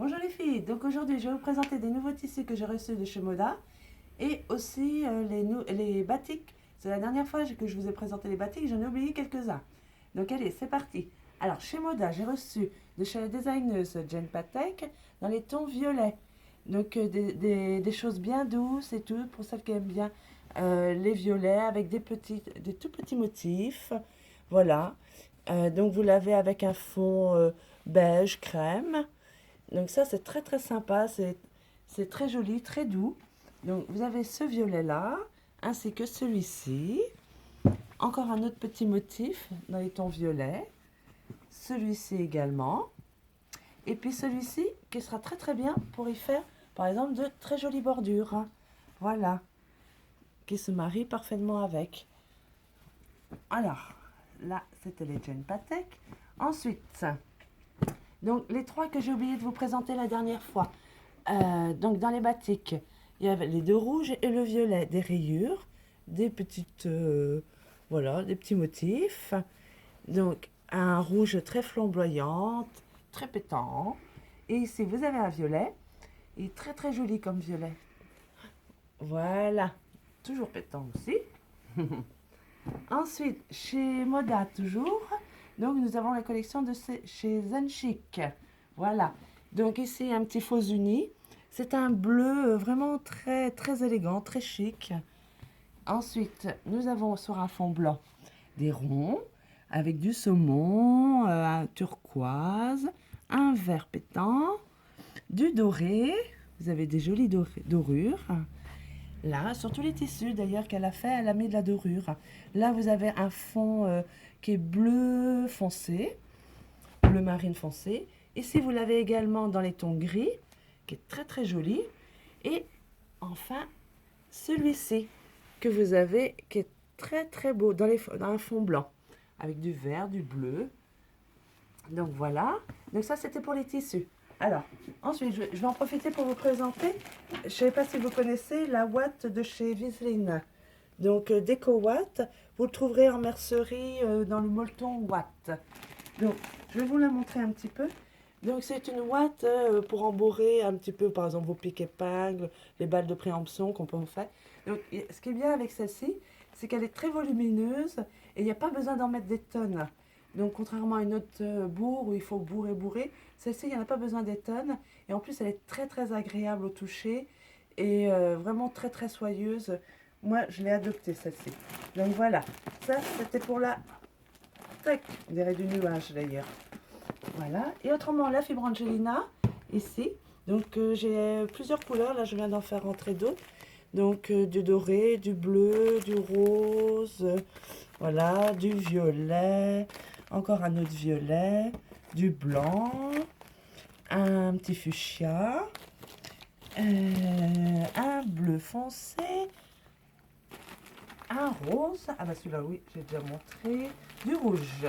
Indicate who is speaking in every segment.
Speaker 1: Bonjour les filles, donc aujourd'hui je vais vous présenter des nouveaux tissus que j'ai reçus de chez Moda et aussi les batiks. C'est la dernière fois que je vous ai présenté les batiks, j'en ai oublié quelques-uns. Donc allez, c'est parti. Alors chez Moda, j'ai reçu de chez la designeuse Jen Patek dans les tons violets. Donc des choses bien douces et tout, pour celles qui aiment bien les violets avec des tout petits motifs. Voilà. Donc vous l'avez avec un fond beige crème. Donc ça, c'est très très sympa, c'est très joli, très doux. Donc vous avez ce violet-là, ainsi que celui-ci. Encore un autre petit motif dans les tons violets. Celui-ci également. Et puis celui-ci, qui sera très très bien pour y faire, par exemple, de très jolies bordures. Voilà, qui se marient parfaitement avec. Alors, là, c'était les Jen Patek. Ensuite, donc les trois que j'ai oublié de vous présenter la dernière fois. Donc dans les batiks, il y avait les deux rouges et le violet, des rayures, des petites, voilà, des petits motifs. Donc un rouge très flamboyant, très pétant. Et ici vous avez un violet, il est très très joli comme violet. Voilà, toujours pétant aussi. Ensuite, chez Moda toujours, donc nous avons la collection de chez Zen Chic. Voilà, donc ici un petit faux uni. C'est un bleu vraiment très très élégant, très chic. Ensuite, nous avons sur un fond blanc des ronds avec du saumon, un turquoise, un vert pétant, du doré. Vous avez des jolies dorures. Là, sur tous les tissus d'ailleurs qu'elle a fait, elle a mis de la dorure. Là, vous avez un fond qui est bleu foncé, bleu marine foncé. Ici, vous l'avez également dans les tons gris, qui est très très joli. Et enfin, celui-ci que vous avez, qui est très très beau, dans un fond blanc, avec du vert, du bleu. Donc voilà. Donc ça, c'était pour les tissus. Alors, ensuite, je vais en profiter pour vous présenter, je ne sais pas si vous connaissez la ouate de chez Viseline. Donc, Déco Watt, vous le trouverez en mercerie dans le molleton Watt. Donc, je vais vous la montrer un petit peu. Donc, c'est une ouate pour embourrer un petit peu, par exemple, vos piques-épingles, les balles de préemption qu'on peut en faire. Donc, ce qui est bien avec celle-ci, c'est qu'elle est très volumineuse et il n'y a pas besoin d'en mettre des tonnes. Donc, contrairement à une autre bourre où il faut bourrer, celle-ci, il n'y en a pas besoin des tonnes. Et en plus, elle est très, très agréable au toucher et vraiment très, très soyeuse. Moi, je l'ai adoptée, celle-ci. Donc, voilà. Ça, c'était pour la... Tac, on dirait du nuage, d'ailleurs. Voilà. Et autrement, la fibre Angelina, ici. Donc, j'ai plusieurs couleurs. Là, je viens d'en faire rentrer d'autres. Donc, du doré, du bleu, du rose, voilà, du violet, encore un autre violet, du blanc, un petit fuchsia, un bleu foncé, un rose, ah bah celui-là oui, j'ai déjà montré, du rouge,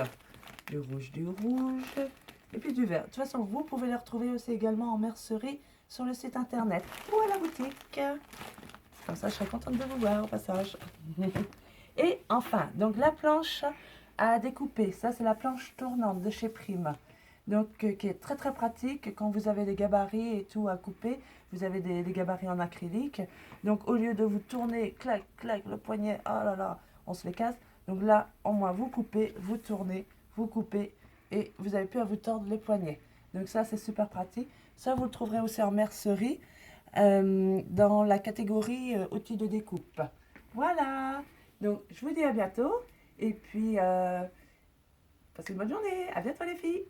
Speaker 1: et puis du vert. De toute façon, vous pouvez les retrouver aussi également en mercerie sur le site internet ou à la boutique. Comme ça, je serais contente de vous voir au passage. Et enfin, donc la planche à découper, ça c'est la planche tournante de chez Prime. Donc qui est très très pratique quand vous avez des gabarits et tout à couper. Vous avez des gabarits en acrylique. Donc au lieu de vous tourner, clac, clac, le poignet, oh là là, on se les casse. Donc là, au moins vous coupez, vous tournez, vous coupez et vous n'avez plus à vous tordre les poignets. Donc ça c'est super pratique. Ça vous le trouverez aussi en mercerie dans la catégorie outils de découpe. Voilà. Donc, je vous dis à bientôt. Et puis, passez une bonne journée. À bientôt les filles.